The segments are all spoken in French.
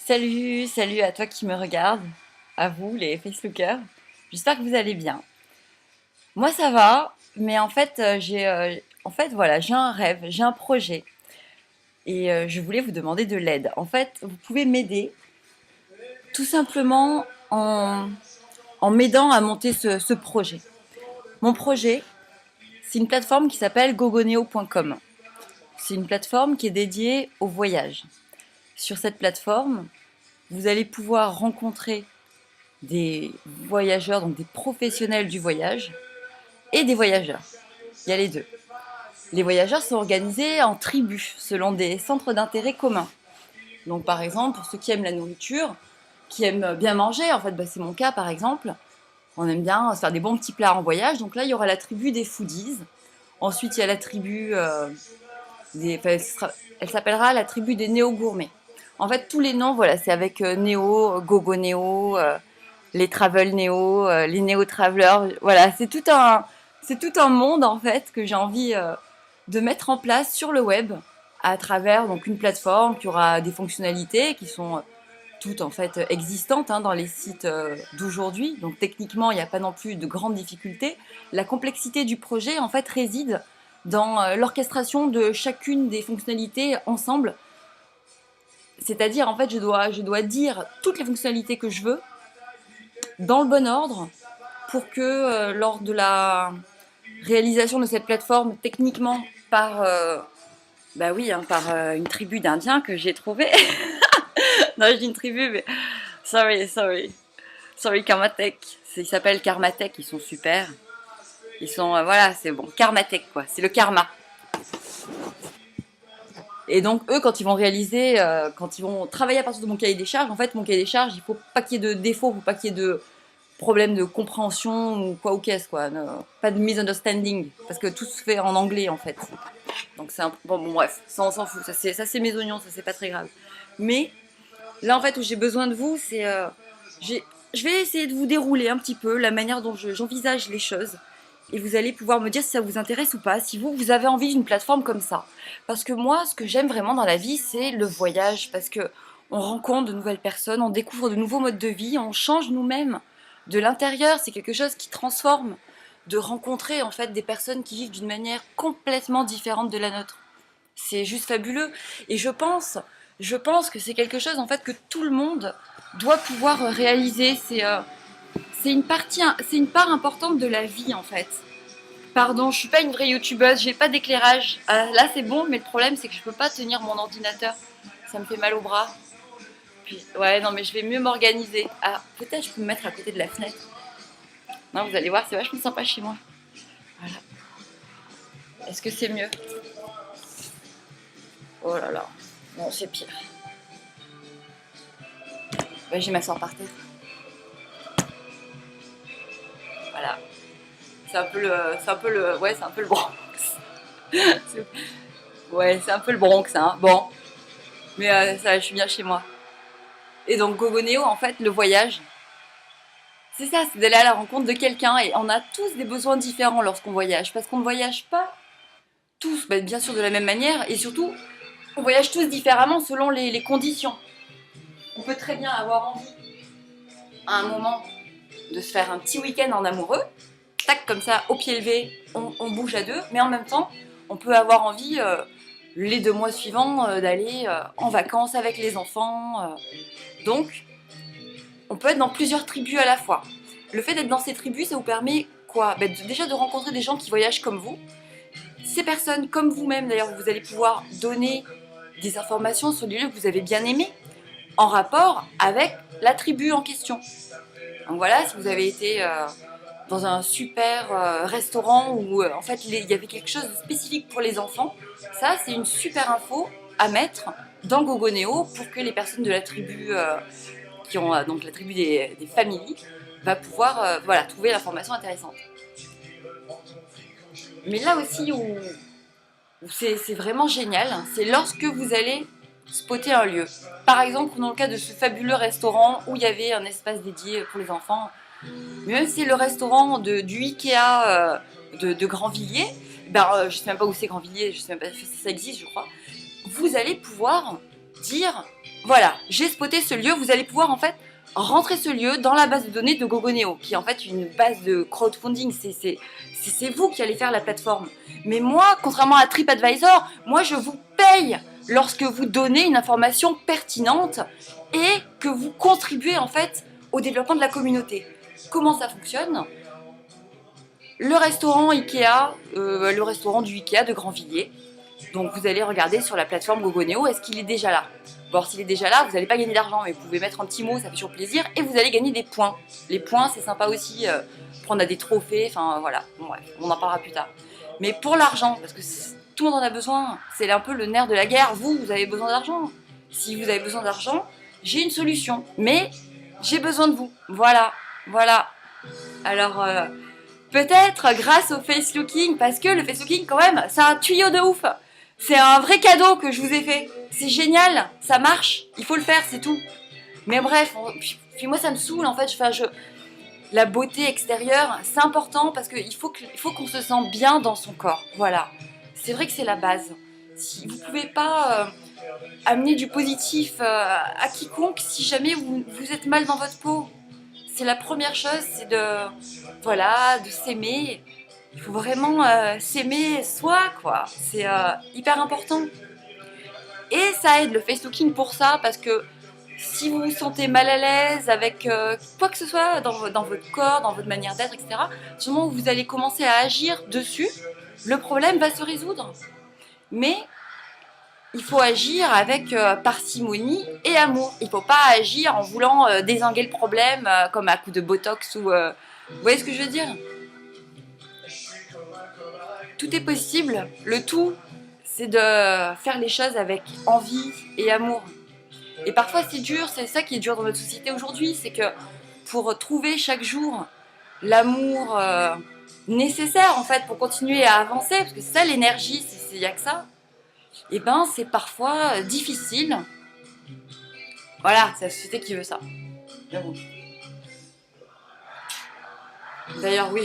Salut, salut à toi qui me regarde, à vous les Facebookers. J'espère que vous allez bien. Moi ça va, mais en fait voilà, j'ai un rêve, j'ai un projet et je voulais vous demander de l'aide. En fait, vous pouvez m'aider tout simplement en m'aidant à monter ce projet. Mon projet, c'est une plateforme qui s'appelle gogoneo.com. C'est une plateforme qui est dédiée au voyage. Sur cette plateforme, vous allez pouvoir rencontrer des voyageurs, donc des professionnels du voyage, et des voyageurs. Il y a les deux. Les voyageurs sont organisés en tribus, selon des centres d'intérêt communs. Donc par exemple, pour ceux qui aiment la nourriture, qui aiment bien manger, en fait c'est mon cas par exemple, on aime bien se faire des bons petits plats en voyage, donc là il y aura la tribu des foodies. Ensuite il y a la tribu elle s'appellera la tribu des néo-gourmets. En fait tous les noms, voilà, c'est avec néo, gogo néo, les travel néo, les néo travelers. Voilà, c'est tout un monde en fait que j'ai envie de mettre en place sur le web à travers donc une plateforme qui aura des fonctionnalités qui sont toutes en fait existantes dans les sites d'aujourd'hui. Donc techniquement, il n'y a pas non plus de grandes difficultés. La complexité du projet en fait réside dans l'orchestration de chacune des fonctionnalités ensemble. C'est-à-dire en fait, je dois dire toutes les fonctionnalités que je veux dans le bon ordre pour que lors de la réalisation de cette plateforme, techniquement par, bah oui, par une tribu d'Indiens que j'ai trouvée. Non, je dis une tribu, mais sorry, Karmatech. Ils s'appellent Karmatech, ils sont super. Ils sont, voilà, c'est bon, Karmatech quoi, c'est le karma. Et donc eux, quand ils vont réaliser, quand ils vont travailler à partir de mon cahier des charges, en fait, mon cahier des charges, il faut pas qu'il y ait de défauts, il faut pas qu'il y ait de problème de compréhension ou quoi ou qu'est-ce quoi. Pas de misunderstanding parce que tout se fait en anglais en fait. Donc c'est un bon bref, ça on s'en fout, ça c'est mes oignons, ça c'est pas très grave. Mais là en fait où j'ai besoin de vous, c'est je vais essayer de vous dérouler un petit peu la manière dont j'envisage les choses et vous allez pouvoir me dire si ça vous intéresse ou pas, si vous avez envie d'une plateforme comme ça. Parce que moi, ce que j'aime vraiment dans la vie, c'est le voyage, parce que on rencontre de nouvelles personnes, on découvre de nouveaux modes de vie, on change nous-mêmes de l'intérieur. C'est quelque chose qui transforme, de rencontrer en fait des personnes qui vivent d'une manière complètement différente de la nôtre. C'est juste fabuleux. Et je pense que c'est quelque chose en fait que tout le monde doit pouvoir réaliser. C'est une part importante de la vie en fait. Pardon, je suis pas une vraie youtubeuse, j'ai pas d'éclairage. Là c'est bon, mais le problème c'est que je peux pas tenir mon ordinateur. Ça me fait mal au bras. Puis, ouais, non, mais je vais mieux m'organiser. Ah, peut-être je peux me mettre à côté de la fenêtre. Non, vous allez voir, c'est vachement sympa chez moi. Voilà. Est-ce que c'est mieux? Oh là là. Non, c'est pire. Ouais, je vais m'asseoir par terre. Voilà. Ouais, c'est un peu le Bronx. Ouais, c'est un peu le Bronx, hein. Bon, mais ça, je suis bien chez moi. Et donc, Gogoneo, en fait, le voyage, c'est ça, c'est d'aller à la rencontre de quelqu'un. Et on a tous des besoins différents lorsqu'on voyage, parce qu'on ne voyage pas tous, bah, bien sûr, de la même manière, et surtout, on voyage tous différemment selon les conditions. On peut très bien avoir envie, à un moment, de se faire un petit week-end en amoureux, tac, comme ça, au pied levé, on bouge à deux, mais en même temps, on peut avoir envie, les 2 mois suivants, d'aller en vacances avec les enfants. Donc, on peut être dans plusieurs tribus à la fois. Le fait d'être dans ces tribus, ça vous permet quoi? Déjà de rencontrer des gens qui voyagent comme vous. Ces personnes, comme vous-même d'ailleurs, vous allez pouvoir donner des informations sur les lieux que vous avez bien aimés, en rapport avec la tribu en question. Donc voilà, si vous avez été dans un super restaurant où en fait il y avait quelque chose de spécifique pour les enfants, ça c'est une super info à mettre dans Gogoneo pour que les personnes de la tribu qui ont donc la tribu des familles va pouvoir voilà, trouver l'information intéressante. Mais là aussi où c'est vraiment génial, c'est lorsque vous allez spotter un lieu. Par exemple, dans le cas de ce fabuleux restaurant où il y avait un espace dédié pour les enfants, mais même si c'est le restaurant du Ikea de Grandvilliers, je ne sais même pas où c'est Grandvilliers, je sais même pas si ça existe, je crois, vous allez pouvoir dire voilà, j'ai spoté ce lieu, vous allez pouvoir en fait rentrer ce lieu dans la base de données de Gogoneo, qui est en fait une base de crowdfunding, c'est vous qui allez faire la plateforme. Mais moi, contrairement à TripAdvisor, moi je vous paye lorsque vous donnez une information pertinente et que vous contribuez en fait au développement de la communauté. Comment ça fonctionne? Le restaurant Ikea, le restaurant du Ikea de Grandvilliers. Donc vous allez regarder sur la plateforme Gogoneo, est-ce qu'il est déjà là? Bon, s'il est déjà là, vous n'allez pas gagner d'argent, mais vous pouvez mettre un petit mot, ça fait toujours plaisir, et vous allez gagner des points. Les points, c'est sympa aussi, prendre à des trophées, enfin voilà, bon, bref, on en parlera plus tard. Mais pour l'argent, parce que tout le monde en a besoin, c'est un peu le nerf de la guerre, vous avez besoin d'argent. Si vous avez besoin d'argent, j'ai une solution, mais j'ai besoin de vous. Voilà, voilà. Alors, peut-être grâce au face-looking, parce que le face-looking, quand même, c'est un tuyau de ouf. C'est un vrai cadeau que je vous ai fait. C'est génial, ça marche, il faut le faire, c'est tout. Mais bref, puis moi ça me saoule en fait. La beauté extérieure, c'est important parce qu'il faut qu'on se sente bien dans son corps. Voilà, c'est vrai que c'est la base. Si vous pouvez pas amener du positif à quiconque si jamais vous êtes mal dans votre peau. C'est la première chose, c'est de s'aimer. Il faut vraiment s'aimer soi, quoi. C'est hyper important. Et ça aide le face-looking pour ça, parce que si vous vous sentez mal à l'aise avec quoi que ce soit dans votre corps, dans votre manière d'être, etc., du moment où vous allez commencer à agir dessus, le problème va se résoudre. Mais il faut agir avec parcimonie et amour. Il ne faut pas agir en voulant dézinguer le problème comme à coup de botox ou... Vous voyez ce que je veux dire? Tout est possible. Le tout, c'est de faire les choses avec envie et amour. Et parfois c'est dur, c'est ça qui est dur dans notre société aujourd'hui, c'est que pour trouver chaque jour l'amour nécessaire en fait pour continuer à avancer, parce que c'est ça l'énergie, il n'y a que ça, et ben c'est parfois difficile. Voilà, c'est la société qui veut ça. Bon. D'ailleurs oui,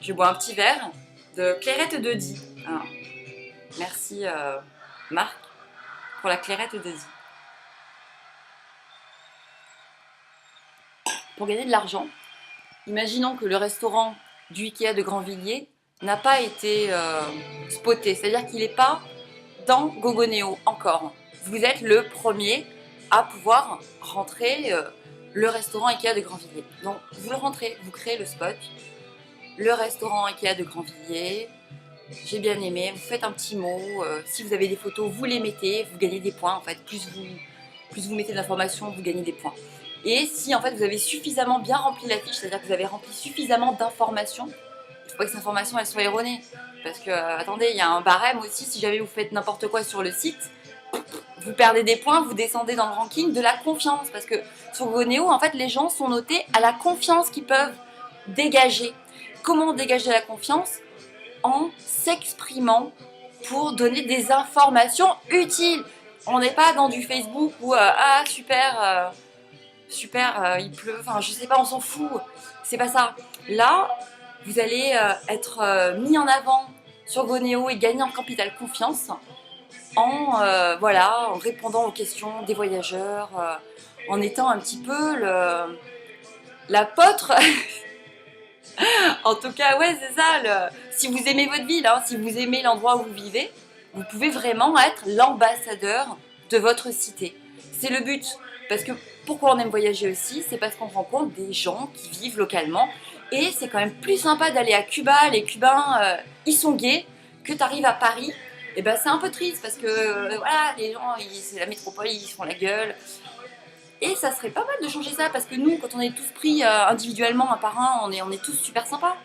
je bois un petit verre de clairette de Die. Hein. Merci Marc pour la clairette de Die. Pour gagner de l'argent, imaginons que le restaurant du Ikea de Grandvilliers n'a pas été spoté, c'est-à-dire qu'il n'est pas dans Gogoneo encore. Vous êtes le premier à pouvoir rentrer le restaurant Ikea de Grandvilliers. Donc vous le rentrez, vous créez le spot, le restaurant Ikea de Grandvilliers, j'ai bien aimé, vous faites un petit mot, si vous avez des photos, vous les mettez, vous gagnez des points en fait, plus vous mettez de l'information, vous gagnez des points. Et si en fait vous avez suffisamment bien rempli la fiche, c'est-à-dire que vous avez rempli suffisamment d'informations, il ne faut pas que ces informations elles soient erronées. Parce que, attendez, il y a un barème aussi, si jamais vous faites n'importe quoi sur le site, vous perdez des points, vous descendez dans le ranking de la confiance. Parce que sur Gogoneo, en fait, les gens sont notés à la confiance qu'ils peuvent dégager. Comment dégager la confiance? En s'exprimant pour donner des informations utiles. On n'est pas dans du Facebook où, ah super... super, il pleut, enfin je sais pas, on s'en fout, c'est pas ça. Là, vous allez être mis en avant sur Gogoneo et gagner en capital confiance en répondant aux questions des voyageurs, en étant un petit peu l'apôtre. En tout cas, ouais, c'est ça. Si vous aimez votre ville, hein, si vous aimez l'endroit où vous vivez, vous pouvez vraiment être l'ambassadeur de votre cité. C'est le but. Parce que pourquoi on aime voyager aussi, c'est parce qu'on rencontre des gens qui vivent localement. Et c'est quand même plus sympa d'aller à Cuba. Les Cubains, ils sont gays. Que tu arrives à Paris, et ben c'est un peu triste parce que voilà, les gens, c'est la métropole, ils se font la gueule. Et ça serait pas mal de changer ça parce que nous, quand on est tous pris individuellement un par un, on est tous super sympas.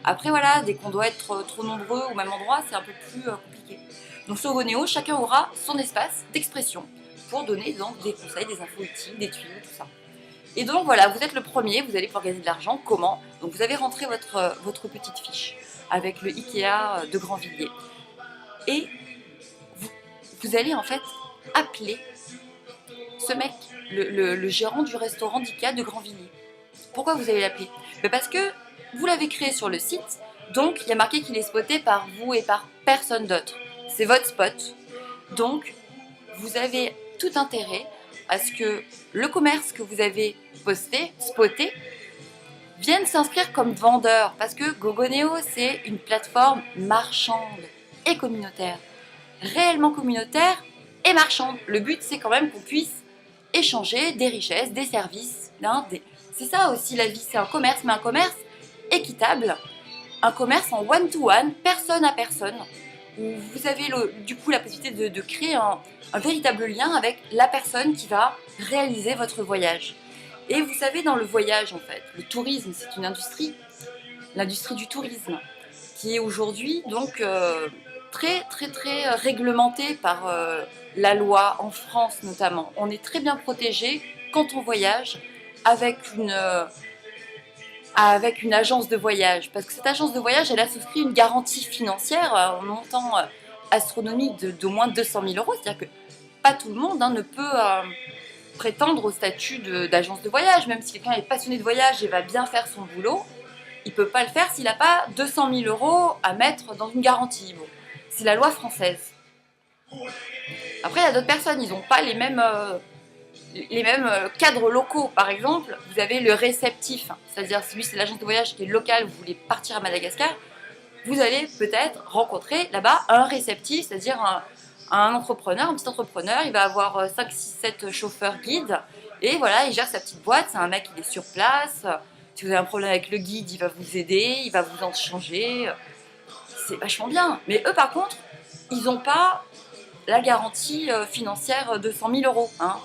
Après voilà, dès qu'on doit être trop nombreux au même endroit, c'est un peu plus compliqué. Donc sur Gogoneo, chacun aura son espace d'expression pour donner donc des conseils, des infos utiles, des tuyaux, tout ça. Et donc voilà, vous êtes le premier, vous allez pouvoir gagner de l'argent. Comment? Donc vous avez rentré votre petite fiche avec le Ikea de Grandvilliers. Et vous allez en fait appeler ce mec, le gérant du restaurant d'Ikea de Grandvilliers. Pourquoi vous allez l'appeler? Parce que vous l'avez créé sur le site, donc il y a marqué qu'il est spoté par vous et par personne d'autre. C'est votre spot. Donc vous avez tout intérêt à ce que le commerce que vous avez spoté, vienne s'inscrire comme vendeur. Parce que Goggonéo, c'est une plateforme marchande et communautaire. Réellement communautaire et marchande. Le but, c'est quand même qu'on puisse échanger des richesses, des services. C'est ça aussi la vie, c'est un commerce, mais un commerce équitable. Un commerce en one-to-one, personne à personne, où vous avez du coup la possibilité de créer un véritable lien avec la personne qui va réaliser votre voyage. Et vous savez, dans le voyage, en fait, le tourisme, c'est une industrie, l'industrie du tourisme, qui est aujourd'hui donc très réglementée par la loi, en France notamment. On est très bien protégé quand on voyage avec une agence de voyage, parce que cette agence de voyage, elle a souscrit une garantie financière en montant astronomique d'au moins 200 000 euros, c'est-à-dire que pas tout le monde ne peut prétendre au statut d'agence de voyage, même si quelqu'un est passionné de voyage et va bien faire son boulot, il ne peut pas le faire s'il n'a pas 200 000 euros à mettre dans une garantie. Bon, c'est la loi française. Après, il y a d'autres personnes, ils n'ont pas les mêmes cadres locaux. Par exemple, vous avez le réceptif, c'est-à-dire celui c'est l'agence de voyage qui est local, vous voulez partir à Madagascar, vous allez peut-être rencontrer là-bas un réceptif, c'est-à-dire un entrepreneur, un petit entrepreneur, il va avoir 5, 6, 7 chauffeurs guides, et voilà, il gère sa petite boîte, c'est un mec qui est sur place, si vous avez un problème avec le guide, il va vous aider, il va vous en changer, c'est vachement bien. Mais eux par contre, ils n'ont pas la garantie financière de 100 000 euros, hein.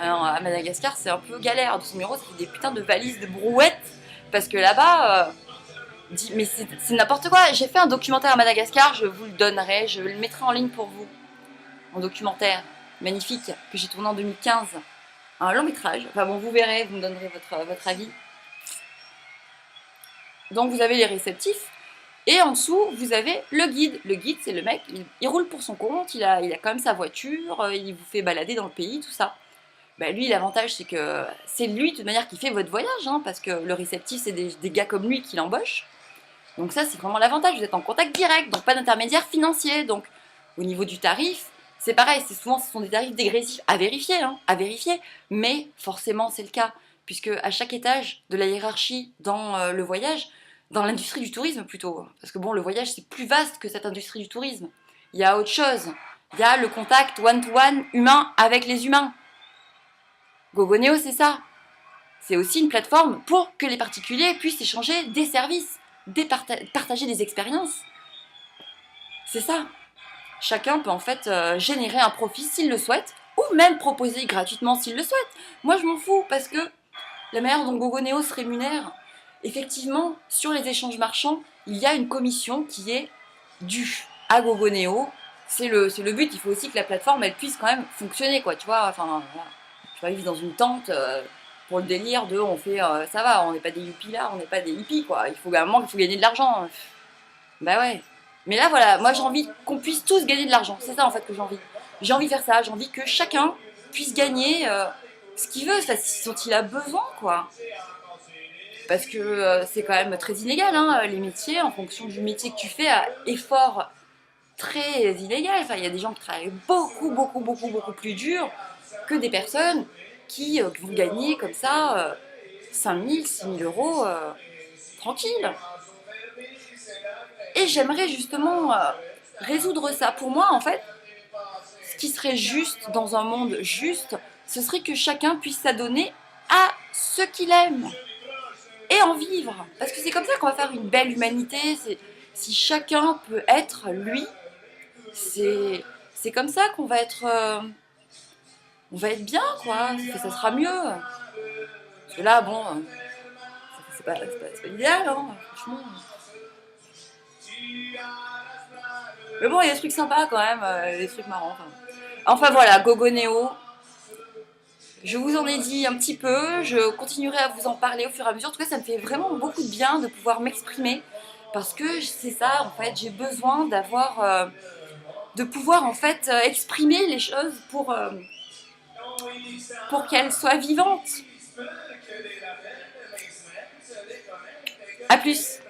Alors, à Madagascar, c'est un peu galère. 200 000 euros, ça fait des putains de valises de brouettes. Parce que là-bas, mais c'est n'importe quoi. J'ai fait un documentaire à Madagascar, je vous le donnerai, je le mettrai en ligne pour vous. Un documentaire magnifique que j'ai tourné en 2015. Un long métrage. Enfin bon, vous verrez, vous me donnerez votre avis. Donc vous avez les réceptifs. Et en dessous, vous avez le guide. Le guide, c'est le mec, il roule pour son compte, il a quand même sa voiture, il vous fait balader dans le pays, tout ça. Bah lui, l'avantage, c'est que c'est lui, de toute manière, qui fait votre voyage, hein, parce que le réceptif, c'est des gars comme lui qui l'embauchent. Donc ça, c'est vraiment l'avantage, vous êtes en contact direct, donc pas d'intermédiaire financier. Donc au niveau du tarif, c'est pareil, ce sont des tarifs dégressifs à vérifier, mais forcément, c'est le cas, puisque à chaque étage de la hiérarchie dans le voyage, dans l'industrie du tourisme plutôt, parce que bon, le voyage, c'est plus vaste que cette industrie du tourisme. Il y a autre chose, il y a le contact one-to-one humain avec les humains. Goggonéo, c'est ça. C'est aussi une plateforme pour que les particuliers puissent échanger des services, partager des expériences. C'est ça. Chacun peut en fait générer un profit s'il le souhaite, ou même proposer gratuitement s'il le souhaite. Moi, je m'en fous, parce que la manière dont Goggonéo se rémunère, effectivement, sur les échanges marchands, il y a une commission qui est due à Goggonéo. C'est le but, il faut aussi que la plateforme, elle puisse quand même fonctionner, quoi, tu vois, enfin... Voilà. Je vais vivre dans une tente pour le délire de on fait ça va, on n'est pas des hippies là, on n'est pas des hippies quoi. Il faut à un moment qu'il faut gagner de l'argent. Bah ouais. Mais là voilà, moi j'ai envie qu'on puisse tous gagner de l'argent. C'est ça en fait que j'ai envie. J'ai envie de faire ça, j'ai envie que chacun puisse gagner ce qu'il veut, dont il a besoin quoi. Parce que c'est quand même très inégal les métiers, en fonction du métier que tu fais, à effort très inégal. Enfin, il y a des gens qui travaillent beaucoup plus dur que des personnes qui vont gagner comme ça 5 000, 6 000 euros tranquille. Et j'aimerais justement résoudre ça. Pour moi, en fait, ce qui serait juste dans un monde juste, ce serait que chacun puisse s'adonner à ce qu'il aime et en vivre. Parce que c'est comme ça qu'on va faire une belle humanité. Si chacun peut être lui, c'est comme ça qu'on va être... on va être bien, quoi. Ça sera mieux. Parce que là, bon, c'est pas l'idéal, franchement. Mais bon, il y a des trucs sympas quand même, des trucs marrants. Enfin voilà, Goggonéo. Je vous en ai dit un petit peu, je continuerai à vous en parler au fur et à mesure. En tout cas, ça me fait vraiment beaucoup de bien de pouvoir m'exprimer. Parce que c'est ça, en fait, j'ai besoin d'avoir... de pouvoir, en fait, exprimer les choses pour qu'elles soient vivantes. A plus.